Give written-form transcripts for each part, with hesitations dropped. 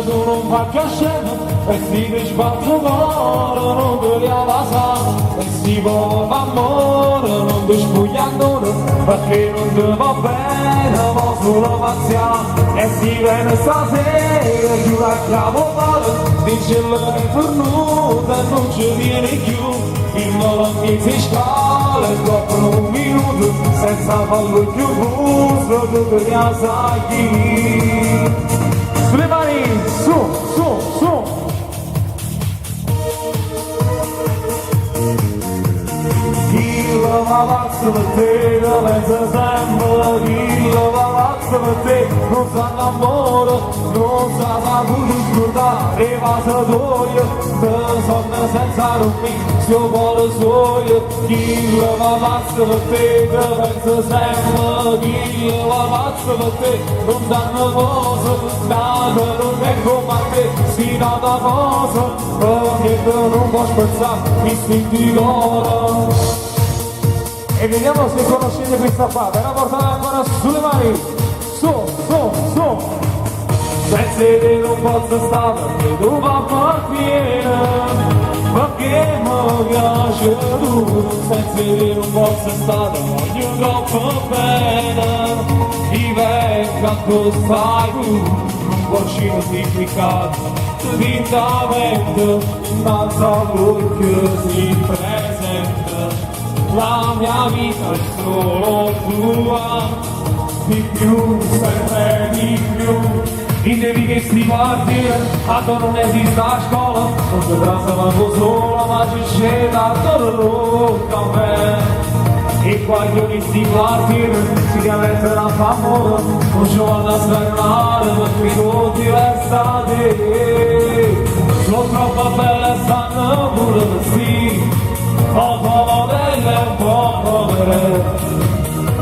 tu non faccia scena e si risbalza cuore, non ti liava sa e si può amore, non ti spuglia ancora perché non ti va bene, ma solo paziamo e si viene stasera, giù la chiamo male, dice che è fornuta e non ci viene più. Il mondo si scala e dopo un minuto senza farlo più busto tu ti assaggi. Sulle mani, su, su, su. Chi lo va pazzo per te, lo pensa sempre, chi lo va pazzo per te, non sa l'amore, non sa la pure scordare, e va sa d'oio, te sonno senza dormire. Io vuole solo chi lo va pazzo per te, che pensa sempre, chi lo va pazzo per te, non danno cosa, dato non è come a te, si nota cosa, perché tu non puoi spezzare, mi senti d'oro. E vediamo se conoscete questa qua, ve la portate ancora sulle mani, su, su, su. Senza te non posso stare, perché tu papà viene. Perché mi piace tu, senza te non posso stare, voglio troppo bene, ti venga tu stai tu, non puoi giustificare, dintamente, ma so che si presenta, la mia vita è solo tua, di più, sempre di più. Dicevi che sti quartiere, a te non esiste la scuola, non si tratta manco sola, ma ci scende a tutto il caffè. E quando di sti quartiere si chiamette la famosa, non ci vanno a sfernare perché tutti resta te. Sono troppo belle e stanno pure così, un po' belle e un po' povere,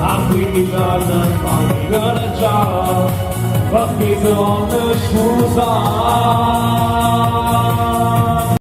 a 15 anni fammi gareggiare. Perché sono scusa